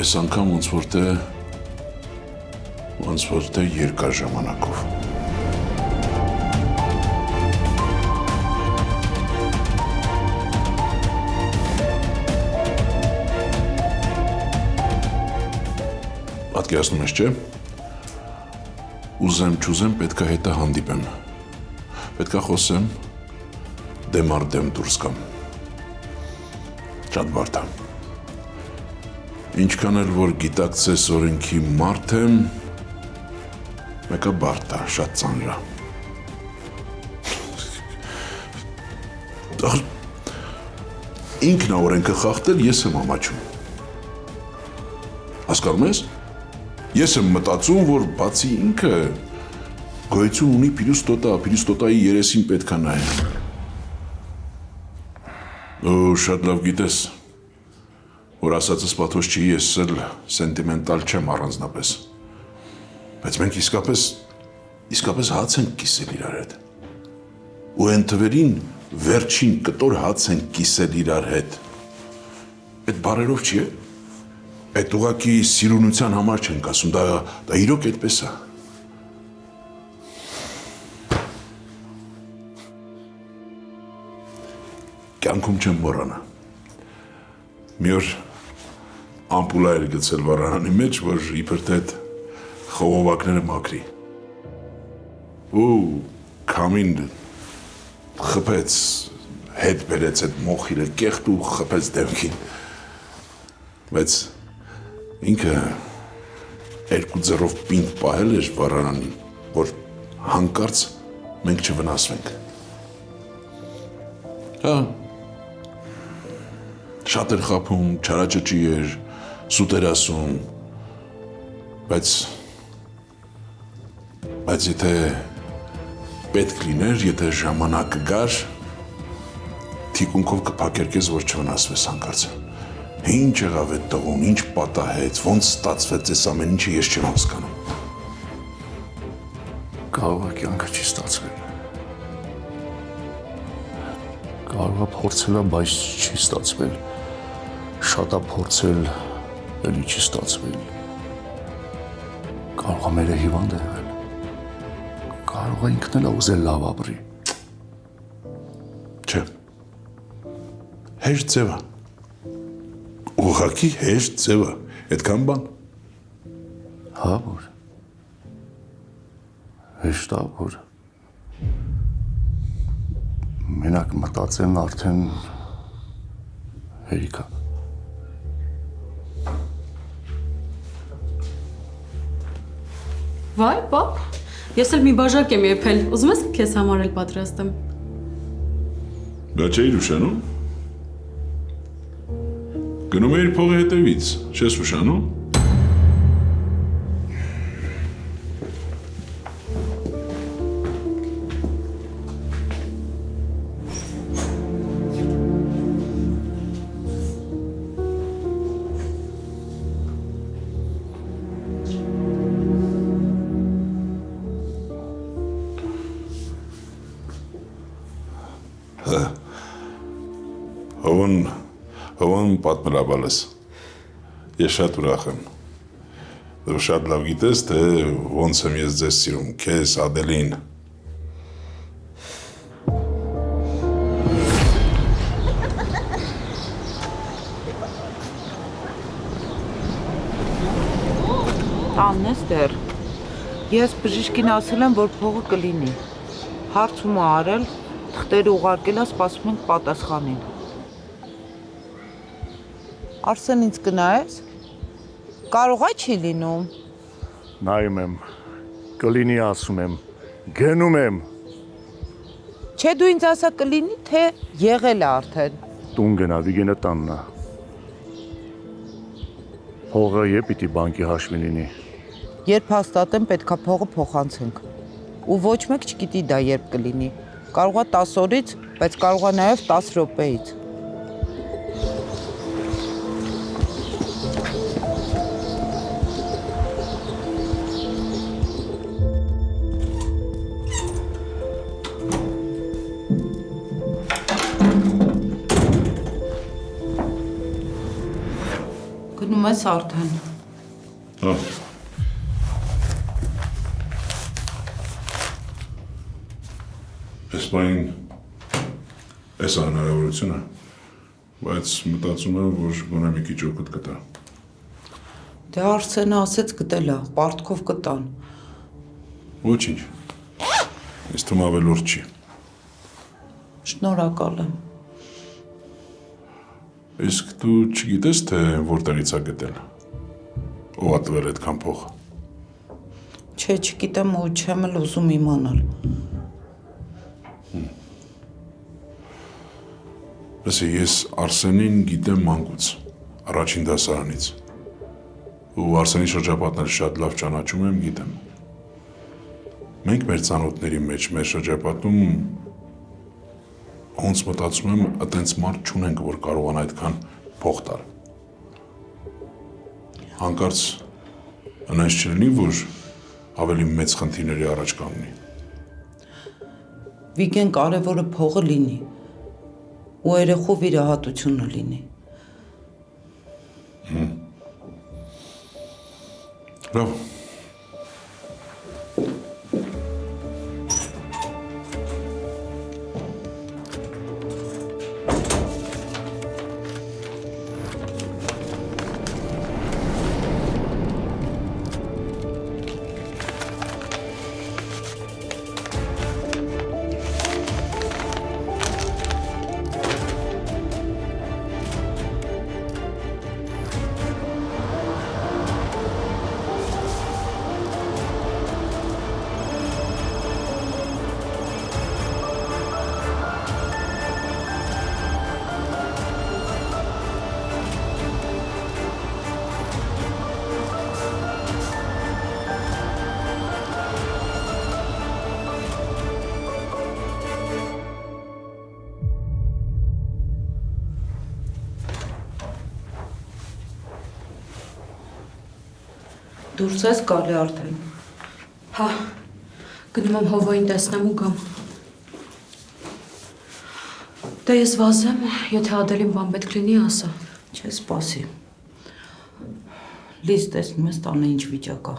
Այս անգամ ոնց որ թե երկար ժամանակով։ Պատկերացնում ես, չէ՞։ Ուզեմ պետքա հետը հանդիպեմ։ Պետքա խոսեմ, դեմ առ դեմ դուրս գամ։ Շատ բարդ է։ Ինչքան էլ որ գիտակցես օրենքի մարդ եմ, մեկը բարդ է, շատ ծանր է։ Ինքն է օրենքը խախտել, ես եմ ամաչում։ Հասկանում ես։ Ես եմ մտածում, որ բացի ինքը գոյություն ունի Պիրուստոտայի երեսին պետք է նայեն։ Ու շատ լավ գիտես, որ ասածս պատոս չի, ես էլ սենտիմենտալ չեմ առանձնապես։ Բայց մենք իսկապես հաց ենք կիսել իրար հետ։ Ու այն թվերին վերջին կտոր հաց ենք կիսել իրար հետ։ Այդ բարերով չի է։ Այդ ուղղակի սիրունության համար չենք ասում, դա իրոք այդպես է։ Կյանքում չեմ մոռանա։ Մի օր ամպուլա էր գցել վառարանի մեջ, որ իբր թե այդ խողովակները մաքրի։ Ու քամին խփեց, հետ բերեց այդ մոխիրը կեղտ ու խփեց դեմքին։ Բայց ինքը երկու ձեռով պինդ պահել էր վառարանին, որ հանկարծ մենք չվնասվենք։ Հա, շատ էր խափում, չարաճճի էր, սուտ էր ասում, բայց եթե պետք լիներ, եթե ժամանակը գար, թիկունքով կփակերկես, որ չվնասվես հանկարծ։ Ինչ եղավ այդ տղուն, ինչ պատահեց, ոնց ստացվեց այս ամեն ինչը, ես չեմ հասկանում։ Կարող է կյանքը չի ստացվել։ Կարող է փորձել, բայց չի ստացվել։ Շատ է փորձել, էլի չի ստացվել։ Կարող է մերը հիվանդ է եղել։ Կարող է ինքն էլ ուզել լավ ապրի։ Չէ։ Հեշտ ձև է։ Ուղղակի հեշտ ձև է, այդքան բան։ Հա, որ։ Հեշտ է, որ։ Մենակ մտածեն արդեն հերիք է։ Վայ, պապ, ես էլ մի բաժակ եմ եփել, ուզում ես քեզ համար էլ պատրաստեմ։ Դա չէիր ուշանում։ Գնում էիր փողի հետևից, չես ուշանում։ Հովան պատմրաբալ ես, ես շատ ուրախ եմ, դու շատ լավ գիտես, թե ոնց եմ ես ձեզ սիրում, քեզ, Ադելին։ Տանն ես դեռ, ես բժիշկին ասել եմ, որ փողը կլինի, հարցումը արել, թղթերը ուղարկել է, սպասում ենք պատասխանին։ Արսեն ինձ կնայես, կարող է չի լինում։ Նայում եմ, կլինի ասում եմ, գնում եմ։ Չէ դու ինձ ասա կլինի, թե եղել է արդեն։ Տուն գնա, Վիգենը տանն է։ Փողը պիտի բանկի հաշվի լինի։ Երբ հաստատեմ, պետքա փողը փոխանցենք։ Ու ոչ մեկ չգիտի դա երբ կլինի։ Կարող է 10 օրից, բայց կարող է նաև 10 րոպեից։ Ուզում ես արդեն։ Հա։ Այս բային այս հնարավորությունը, բայց մտածում եմ, որ գոնե մի քիչ օգուտ կտա։ Դե Արսենը ասեց գտելա, պարտքով կտան։ Ոչինչ։ Ես թվում ավելորդ չի։ Շնորհակալ եմ։ Իսկ դու չգիտես, թե որտեղից է գտել։ Ով է տվել այդքան փող։ Չէ, չգիտեմ ու չեմ էլ ուզում իմանալ։ Լսի, ես Արսենին գիտեմ մանկուց, առաջին դասարանից։ Ու Արսենի շրջապատները շատ լավ ճանաչում եմ, գիտեմ։ Մենք մեր ծանոթների մեջ, մեր շրջապատում ոնց մտածում եմ, այտենց մարդ չունենք, որ կարողանա այդքան փող տալ։ Հանկարծ այնպես չլինի, որ ավելի մեծ խնդիրների առաջ կանգնի։ Վիգեն կարևորը փողը լինի ու երեխու վիրահատությունը լինի։ Լավ։ Դուրս ես գալի արդեն։ Հա, գնում եմ հովային տեսնեմ ու գամ։ Դե ես վազեմ, եթե Ադելին բան պետք լինի, ասա։ Չէ, սպասի։ Լիզ տեսնում ես տանը ինչ վիճակ է։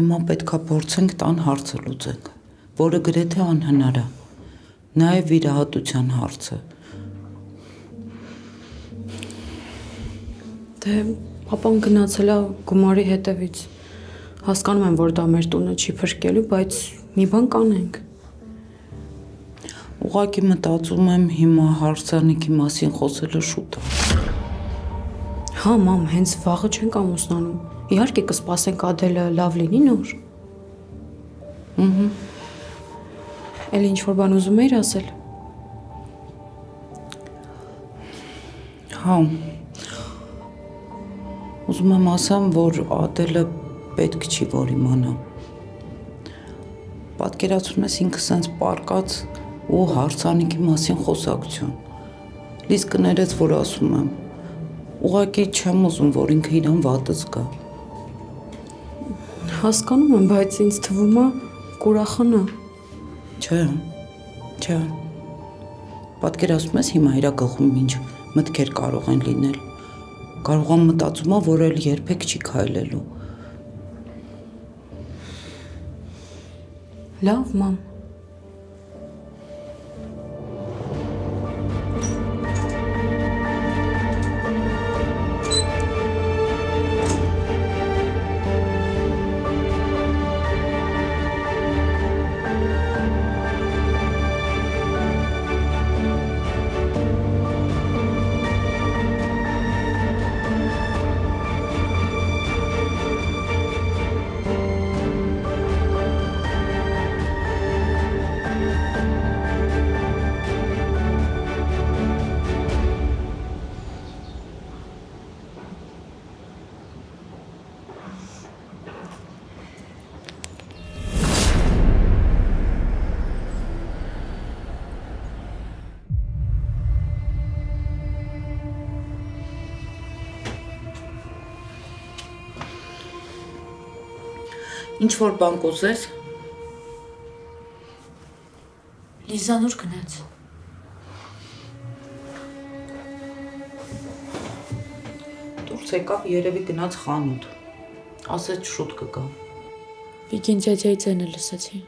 Հիմա պետքա փորձենք տան հարցը լուծենք, որը գրեթե անհնար է։ Նաև վիրահատության հարցը։ Դե պապան գնացել է գումարի հետևից։ Հասկանում եմ, որ դա մեր տունը չի փրկելու, բայց մի բան կանենք։ Ուղղակի մտածում եմ հիմա հարսանիքի մասին խոսելը շուտ է։ Հա, մամ, հենց վաղը չենք ամուսնանում։ Իհարկե կսպասենք Ադելը լավ լինի նոր։ Էլ ինչ-որ բան ուզում էիր ասել։ Հա։ Ուզում եմ ասեմ, որ Ադելը պետք չի, որ իմանա։ Պատկերացնում ես ինքը սենց պարկած ու հարսանիքի մասին խոսակցություն։ Լիզ կներեց, որ ասում եմ։ Ուղղակի չեմ ուզում, որ ինքը իրան վատը զգա։ Հասկանում եմ, բայց ինձ թվում է կուրախանա։ Չէ։ Պատկերացնում ես հիմա իր գլխում ինչ մտքեր կարող են լինել։ Կարող եմ մտածում, որ էլ երբեք չի քայլելու։ Լավ, մամ։ Ինչ-որ բան կուզես։ Լիզան ուր գնաց։ դուրս եկավ, երևի գնաց խանութ։ Ասեց շուտ կգա։ Վիգին ձեձեի ձենը լսեցի։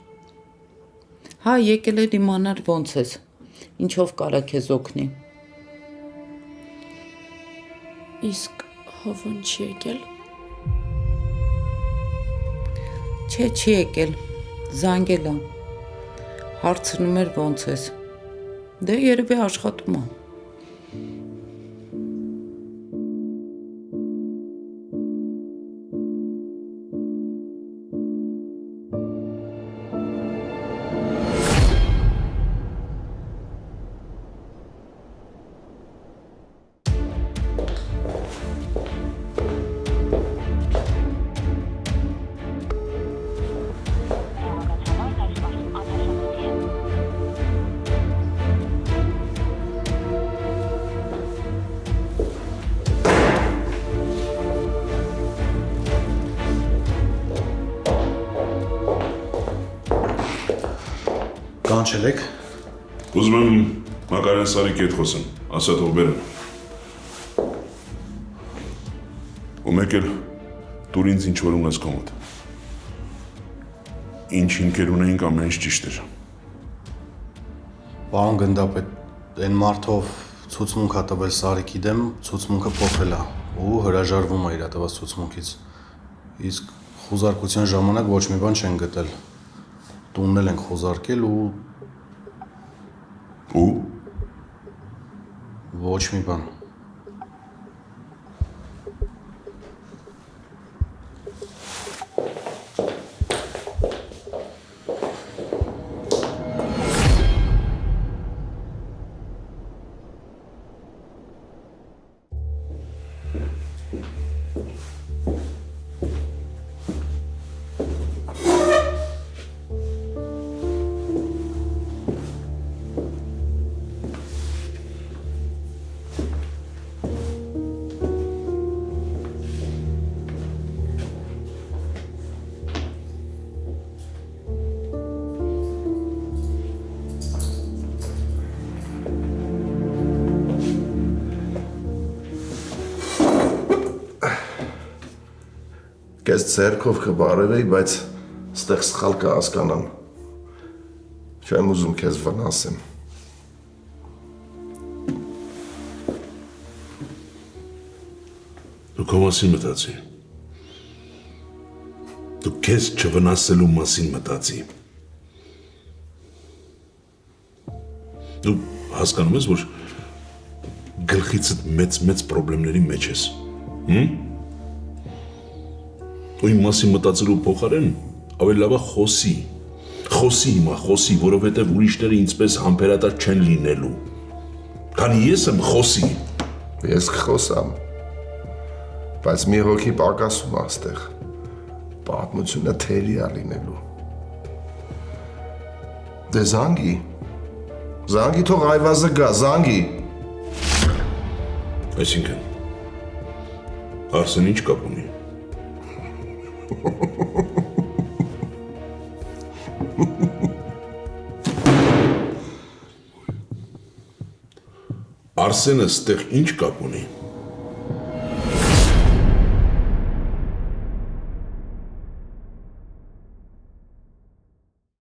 Հա, եկել էր իմանալ ոնց ես։ Ինչով կարա քեզ օգնի։ Իսկ Հովոն չի եկել։ Չէ, չի եկել։ Զանգել է։ Հարցնում էր ոնց ես։ Դե երևի աշխատում է։ Կանչել եք։ Ուզում եմ Մակարյան Սարիկի հետ խոսեմ, ասա թող բերեն։ Ու մեկ էլ տուր ինձ ինչ-որ ունես քո մոտ։ Ինչ հիմքեր ունեինք, ամեն ինչ ճիշտ էր։ Պարոն գնդապետ, այն մարդով ցուցմունք ա տվել Սարիկի դեմ, ցուցմունքը փոխել ա ու հրաժարվում ա իր տված ցուցմունքից։ Իսկ խոզարկության ժամանակ ոչ մի բան չեն գտել։ Տունն էլ ենք խոզարկել ու ոչ մի բան։ Կես ձերքով կբարևեի, բայց ստեղ սխալ կհասկանամ։ Չեմ ուզում քեզ վնասեմ։ Դու քո մասին մտածի։ Դու քեզ չվնասելու մասին մտածի։ Դու հասկանում ես, որ գլխիցդ մեծ պրոբլեմների մեջ ես։ Ու իմ մասին մտածելու փոխարեն ավելի լավ է խոսի։ Խոսի հիմա, որովհետև ուրիշները ինձպես համբերատար չեն լինելու։ Քանի ես եմ խոսի։ Ես կխոսամ, բայց մի հոգի պակասում է այստեղ։ Պատմությունը թերի է լինելու։ Դե զանգի թող այվազը գա, զանգի։ Այսինքն, Արսեն ինչ կապ ունի։ Արսենը ստեղ ինչ կապ ունի։